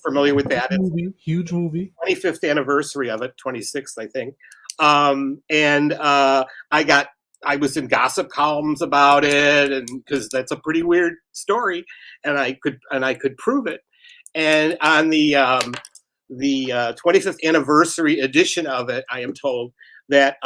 familiar with that? Huge movie. 25th anniversary of it, 26th, I think. I was in gossip columns about it, and because that's a pretty weird story, and I could prove it. And on the 25th anniversary edition of it, I am told that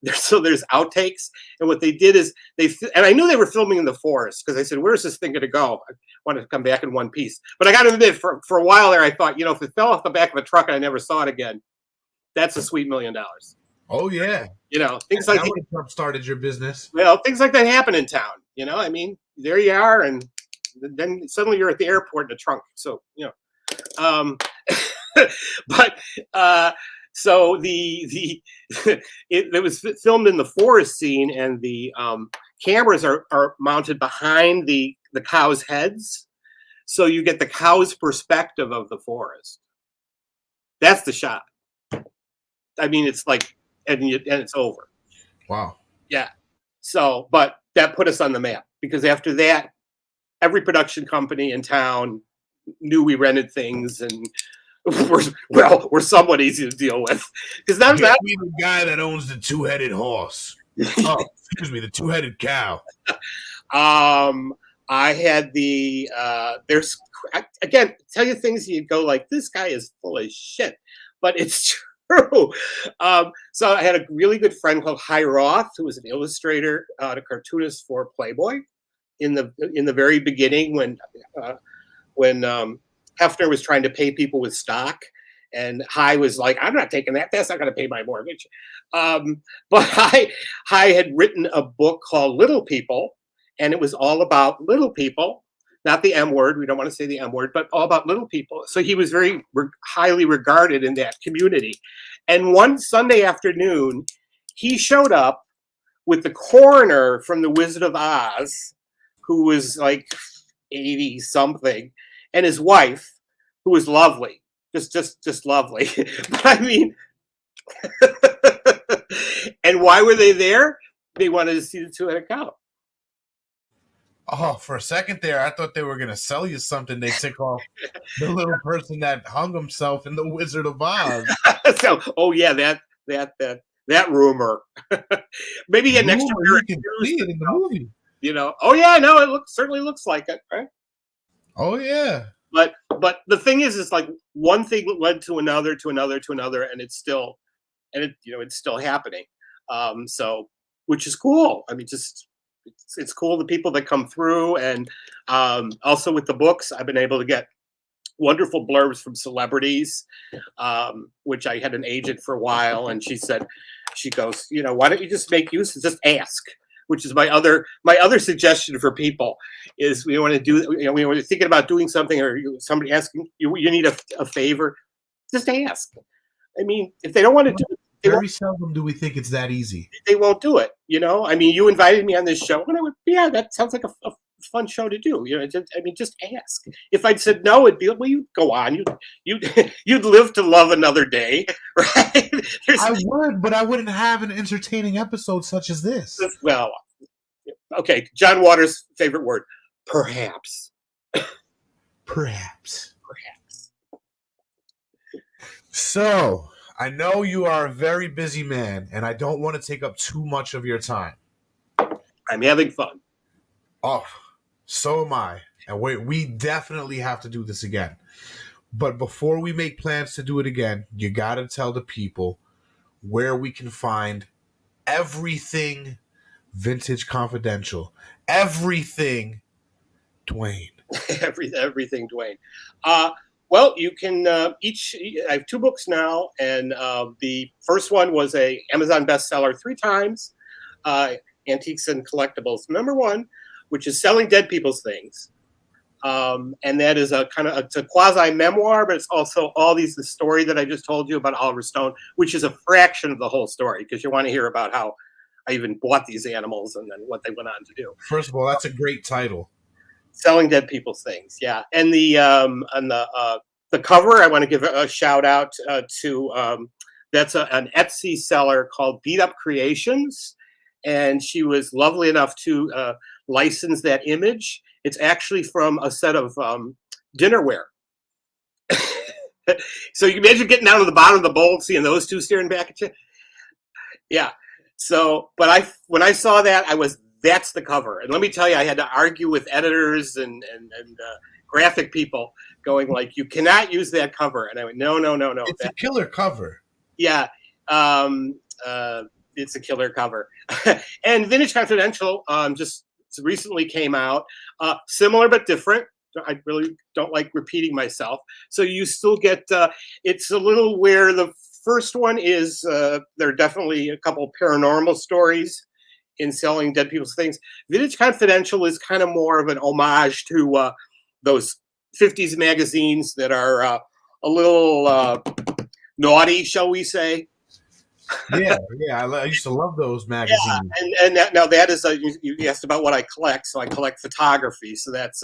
there's outtakes, and what they did is and I knew they were filming in the forest, because I said, where's this thing going to go? I wanted to come back in one piece, but I got to admit, for a while there, I thought, if it fell off the back of a truck and I never saw it again, that's a sweet $1 million. Oh yeah, things like that Trump started your business. Well, things like that happen in town. I mean, there you are, and then suddenly you're at the airport in a trunk. So but so it was filmed in the forest scene, and the cameras are mounted behind the cows' heads, so you get the cow's perspective of the forest. That's the shot. I mean, it's like, and it's over. Wow. Yeah. So, but that put us on the map, because after that, every production company in town knew we rented things, and we're somewhat easy to deal with. Because that's the guy that owns the two-headed horse. Oh, excuse me, the two-headed cow. I had there's again, tell you things you go like, this guy is full of shit, but it's true. So I had a really good friend called Hy Roth, who was an illustrator, a cartoonist for Playboy in the very beginning, when Hefner was trying to pay people with stock, and Hy was like, I'm not taking that. That's not going to pay my mortgage. But Hy had written a book called Little People, and it was all about little people, not the M word. We don't want to say the M word, but all about little people. So he was very highly regarded in that community. And one Sunday afternoon, he showed up with the coroner from The Wizard of Oz, who was like 80 something, and his wife, who was lovely, just lovely. But I mean, and why were they there? They wanted to see the two-headed cow. Oh, for a second there, I thought they were going to sell you something. They took off the little person that hung himself in The Wizard of Oz. So, oh yeah, that rumor. Maybe an extra. You can see it in the movie. Oh yeah, no, it certainly looks like it, right? Oh yeah. But the thing is like one thing led to another, and it's still happening. So, which is cool. I mean, it's cool, the people that come through, and also with the books, I've been able to get wonderful blurbs from celebrities, which I had an agent for a while, and she goes, why don't you just make use, just ask, which is my other suggestion for people is, we want to do, when you're thinking about doing something, or somebody asking you need a favor, just ask. I mean, if they don't want to do it, very seldom do we think it's that easy. They won't do it. I mean, you invited me on this show, and I went, yeah, that sounds like a fun show to do. Just ask. If I'd said no, it'd be like, well, you go on. You'd live to love another day, right? I would, but I wouldn't have an entertaining episode such as this. Well, okay. John Waters' favorite word, perhaps. Perhaps. So, I know you are a very busy man, and I don't want to take up too much of your time. I'm having fun. Oh, so am I. And we definitely have to do this again. But before we make plans to do it again, you got to tell the people where we can find everything Vintage Confidential. Everything Duane. Everything Duane. Well, you can I have 2 books now, and the first one was a Amazon bestseller 3 times. antiques and collectibles. Number one, which is selling dead people's things. And that is it's a quasi memoir, but it's also the story that I just told you about Oliver Stone, which is a fraction of the whole story, because you want to hear about how I even bought these animals and then what they went on to do. First of all, that's a great title. Selling dead people's things, yeah. And the cover, I want to give a shout out to that's an Etsy seller called Beat Up Creations, and she was lovely enough to license that image. It's actually from a set of dinnerware. So you can imagine getting down to the bottom of the bowl and seeing those two staring back at you. Yeah. So, but when I saw that, that's the cover. And let me tell you, I had to argue with editors and graphic people going like, you cannot use that cover. And I went, no. It's a killer cover. Yeah. It's a killer cover. And Vintage Confidential just recently came out, similar but different. I really don't like repeating myself. So you still get, it's a little where the first one is, there are definitely a couple paranormal stories in selling dead people's things. Vintage Confidential is kind of more of an homage to those 50s magazines that are a little naughty, shall we say. Yeah, I used to love those magazines. Yeah, and now that is you asked about what I collect, so I collect photography. So that's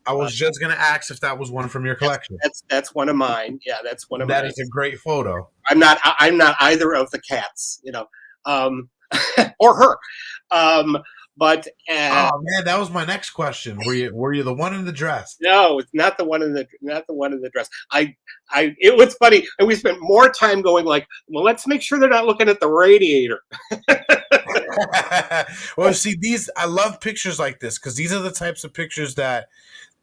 I was just gonna ask if that was one from your collection. That's one of mine. Yeah, that's one of mine. That is a great photo. I'm not either of the cats, or her. But oh man, that was my next question. Were you the one in the dress? No, it's not the one in the dress. It was funny, and we spent more time going like, well, let's make sure they're not looking at the radiator. Well, see, I love pictures like this because these are the types of pictures that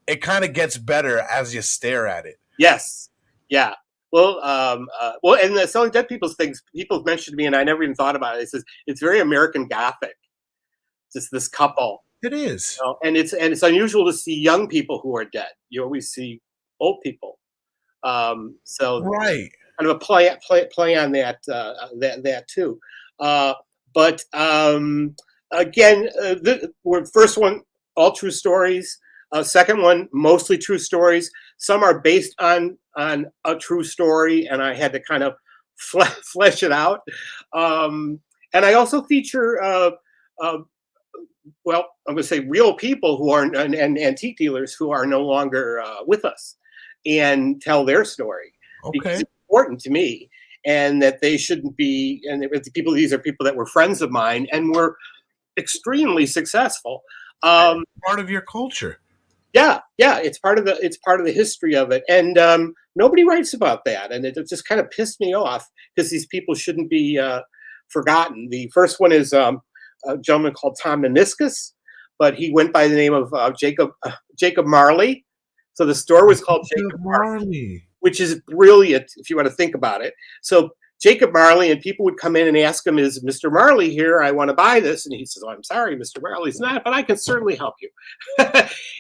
it kind of gets better as you stare at it. Yes, yeah. Well, and the selling dead people's things, people mentioned to me, and I never even thought about it. It says it's very American Gothic. Just this couple. It is, and it's unusual to see young people who are dead. You always see old people. So right, kind of a play on that that too. But again, the first one, all true stories. Second one, mostly true stories. Some are based on a true story, and I had to kind of flesh it out. And I also feature. Well, I'm going to say real people who are and antique dealers who are no longer with us, and tell their story. Okay, because it's important to me, and that they shouldn't be. And these are people that were friends of mine and were extremely successful. Part of your culture. Yeah, it's part of the history of it, and nobody writes about that, and it just kind of pissed me off because these people shouldn't be forgotten. The first one is. A gentleman called Tom Meniscus, but he went by the name of Jacob Marley. So the store was called Jacob Marley, which is brilliant if you want to think about it. So Jacob Marley, and people would come in and ask him, "Is Mr. Marley here? I want to buy this." And he says, "Oh, I'm sorry, Mr. Marley's not, but I can certainly help you."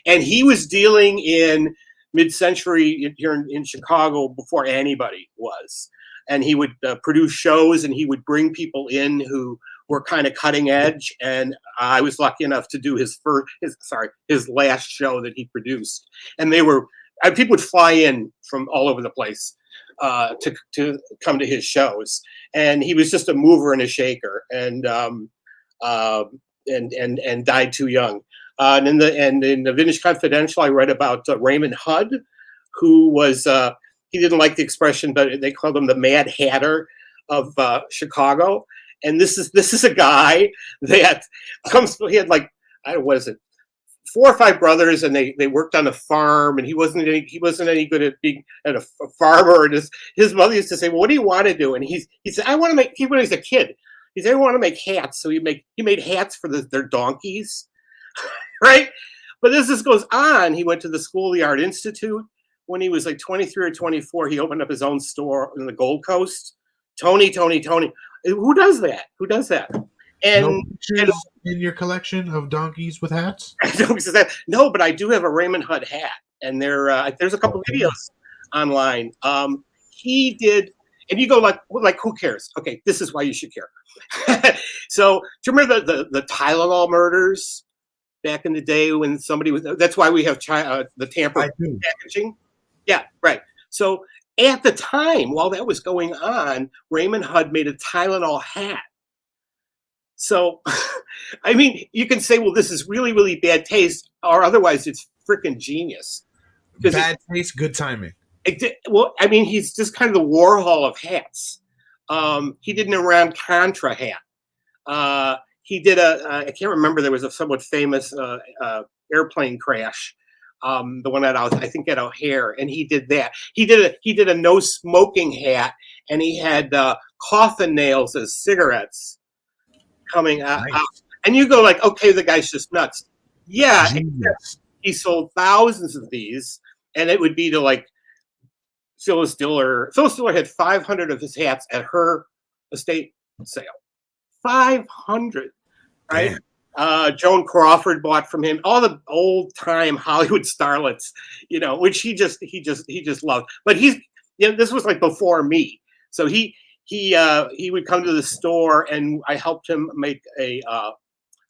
And he was dealing in mid-century here in Chicago before anybody was. And he would produce shows, and he would bring people in who were kind of cutting edge. And I was lucky enough to do his last show that he produced. And people would fly in from all over the place to come to his shows. And he was just a mover and a shaker, and died too young. And in the Vintage Confidential, I read about Raymond Hudd, who was he didn't like the expression, but they called him the Mad Hatter of Chicago. And this is a guy that he had like, what is it, 4 or 5 brothers, and they worked on a farm, and he wasn't any good at being a farmer. And his mother used to say, "Well, what do you want to do?" And he said, "I want to make." When he was a kid, he said, "I want to make hats." So he made hats for their donkeys, right? But as this goes on, he went to the School of the Art Institute. When he was like 23 or 24, he opened up his own store in the Gold Coast. Tony. Who does that? And in your collection of donkeys with hats? No, but I do have a Raymond Hudd hat, and there's a couple videos online. He did, and you go like, who cares? Okay, this is why you should care. So do you remember the Tylenol murders back in the day when somebody was? That's why we have the tamper packaging. Yeah, right. So at the time, while that was going on, Raymond Hudd made a Tylenol hat. So, I mean, you can say, well, this is really, really bad taste, or otherwise it's freaking genius. Bad taste, good timing. Well, I mean, he's just kind of the Warhol of hats. He did an Iran-Contra hat. He did I can't remember, there was a somewhat famous airplane crash. The one I think at O'Hare, and he did that. He did a no smoking hat, and he had coffin nails as cigarettes coming out. And you go like, okay, the guy's just nuts. Yeah, he sold thousands of these, and it would be to like Phyllis Diller. Phyllis Diller had 500 of his hats at her estate sale. 500, right? Joan Crawford bought from him, all the old time Hollywood starlets, you know, which he just loved. But this was like before me, so he would come to the store, and I helped him make an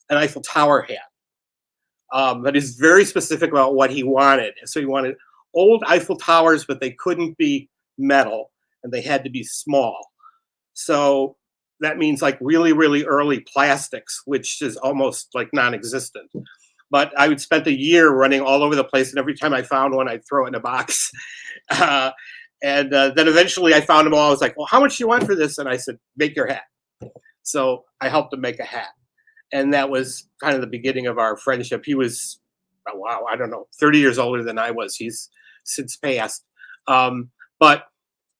Eiffel Tower hat. That is very specific about what he wanted. So he wanted old Eiffel Towers, but they couldn't be metal, and they had to be small. So that means like really, really early plastics, which is almost like non-existent. But I would spend a year running all over the place, and every time I found one, I'd throw it in a box. And then eventually I found them all. I was like, well, how much do you want for this? And I said, make your hat. So I helped him make a hat. And that was kind of the beginning of our friendship. He was, wow, I don't know, 30 years older than I was. He's since passed. But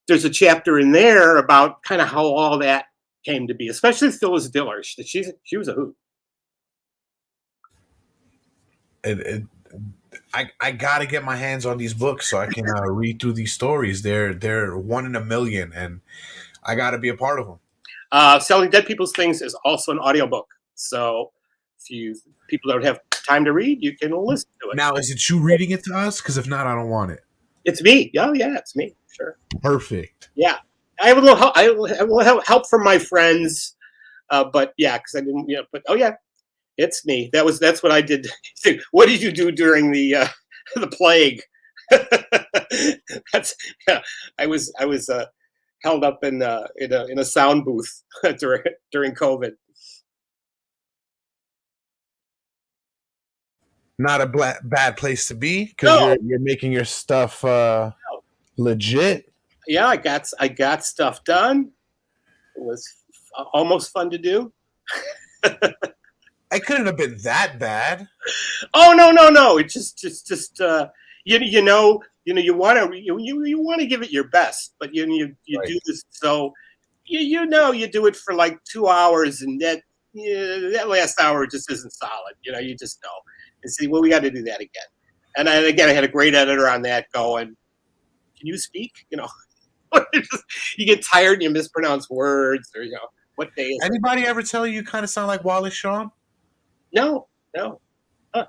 there's a chapter in there about kind of how all that came to be, especially Phyllis Diller. She was a hoot. I gotta get my hands on these books so I can read through these stories. They're one in a million, and I gotta be a part of them. Selling Dead People's Things is also an audiobook. So if people don't have time to read, you can listen to it. Now, is it you reading it to us? Because if not, I don't want it. It's me. Oh yeah, it's me. Sure. Perfect. Yeah, I have a little help. I will help from my friends, but yeah, because I didn't. Yeah, but oh yeah, it's me. That's what I did. What did you do during the plague? I was held up in a sound booth during COVID. Not a bad place to be, because you're making your stuff legit. Yeah, I got stuff done. It was almost fun to do. I couldn't have been that bad. Oh no! It's just you want to give it your best, but you right. Do this, so you do it for like 2 hours, and that last hour just isn't solid. You just know. And see, well, we got to do that again. And again, I had a great editor on that going, can you speak? You get tired and you mispronounce words, or what day is anybody ever tell you kind of sound like Wallace Shawn? No. Huh.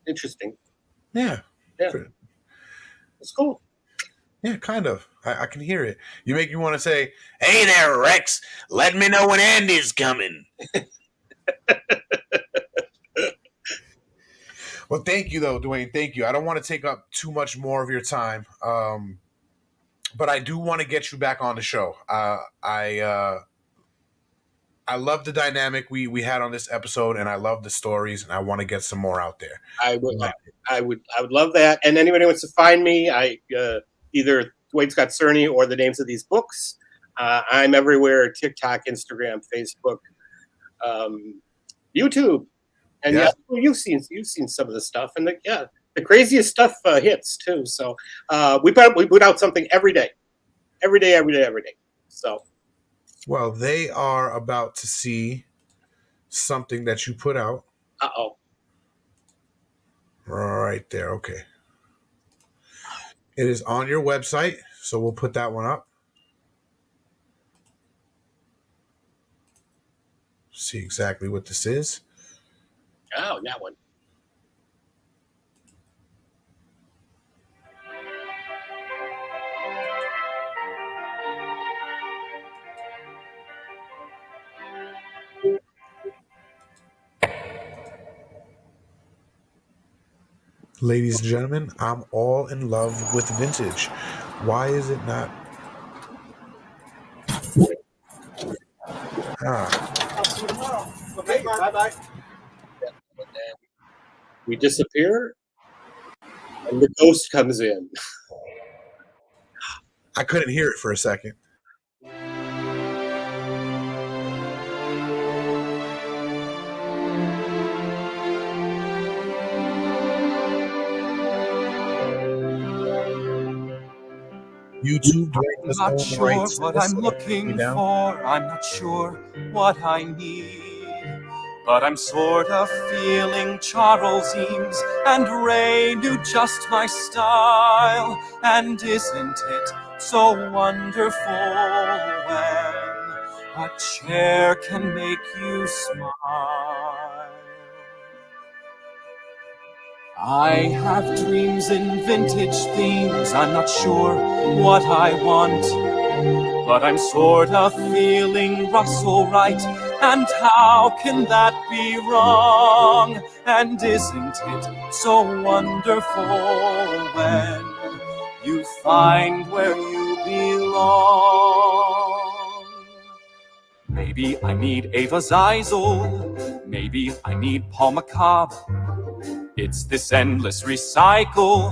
Interesting. Yeah. It's cool. Yeah, kind of. I can hear it. You make me want to say, hey there, Rex, let me know when Andy's coming. Well, thank you, though, Duane. Thank you. I don't want to take up too much more of your time, but I do want to get you back on the show. I love the dynamic we had on this episode, and I love the stories, and I want to get some more out there. I would love that. And anybody who wants to find me, either Duane Scott Cerny or the names of these books. I'm everywhere: TikTok, Instagram, Facebook, YouTube. And yeah, you've seen some of the stuff, and the craziest stuff hits too. So we put out something every day. So, well, they are about to see something that you put out. Right there. Okay. It is on your website, so we'll put that one up. See exactly what this is. Oh, that one. Ladies and gentlemen, I'm all in love with vintage. Why is it not? Okay, bye-bye. And then we disappear, and the ghost comes in. I couldn't hear it for a second. YouTube, I'm not sure what I'm looking for. I'm not sure what I need. But I'm sort of feeling Charles Eames and Ray knew just my style. And isn't it so wonderful when a chair can make you smile? I have dreams in vintage themes. I'm not sure what I want, but I'm sort of feeling Russell right. And how can that be wrong? And isn't it so wonderful when you find where you belong? Maybe I need Ava Zeisel. Maybe I need Paul McCobb. It's this endless recycle,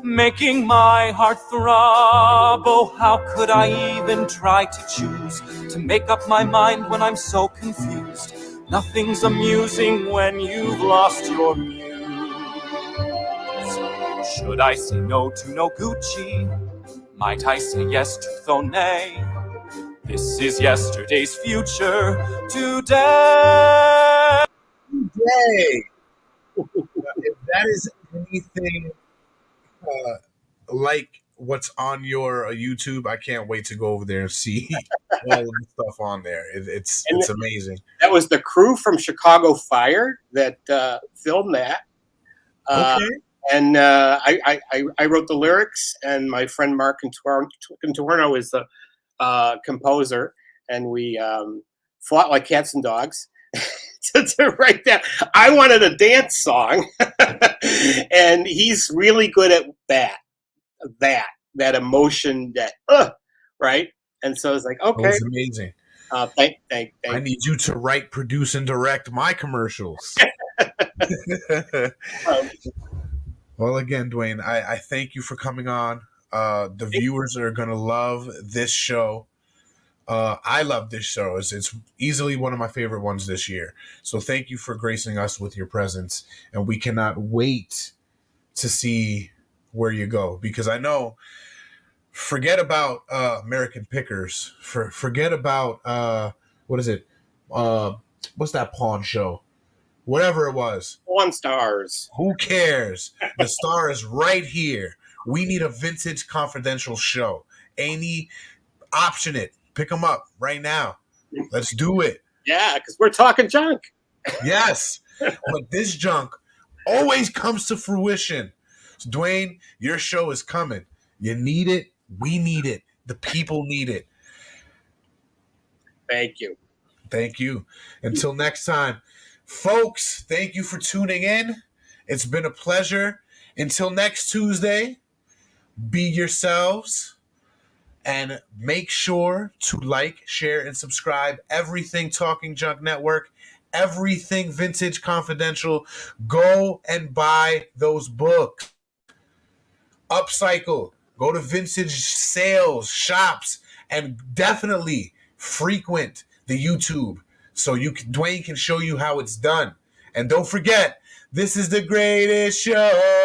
making my heart throb. Oh, how could I even try to choose, to make up my mind when I'm so confused? Nothing's amusing when you've lost your muse. Should I say no to Noguchi? Might I say yes to Thone? This is yesterday's future today. Yay! If that is anything like what's on your YouTube, I can't wait to go over there and see all of the stuff on there. It's amazing. That was the crew from Chicago Fire that filmed that. Okay. And I wrote the lyrics, and my friend Mark Contorno is the composer, and we fought like cats and dogs to write that. I wanted a dance song, and he's really good at that emotion, right? And so it's like, okay, it's amazing. Thank I need you to write, produce, and direct my commercials. Well, again, Duane, I thank you for coming on. The viewers are going to love this show. I love this show. It's easily one of my favorite ones this year. So thank you for gracing us with your presence. And we cannot wait to see where you go. Because I know, forget about American Pickers. Forget about, what is it? What's that pawn show? Whatever it was. Pawn Stars. Who cares? The star is right here. We need a vintage confidential show. Any option it. Pick them up right now. Let's do it. Yeah, because we're talking junk. Yes. But this junk always comes to fruition. So, Duane, your show is coming. You need it. We need it. The people need it. Thank you. Thank you. Until next time. Folks, thank you for tuning in. It's been a pleasure. Until next Tuesday, be yourselves. And make sure to like, share, and subscribe. Everything Talking Junk Network, everything Vintage Confidential. Go and buy those books. Upcycle. Go to vintage sales, shops, and definitely frequent the YouTube so Duane can show you how it's done. And don't forget, this is the greatest show.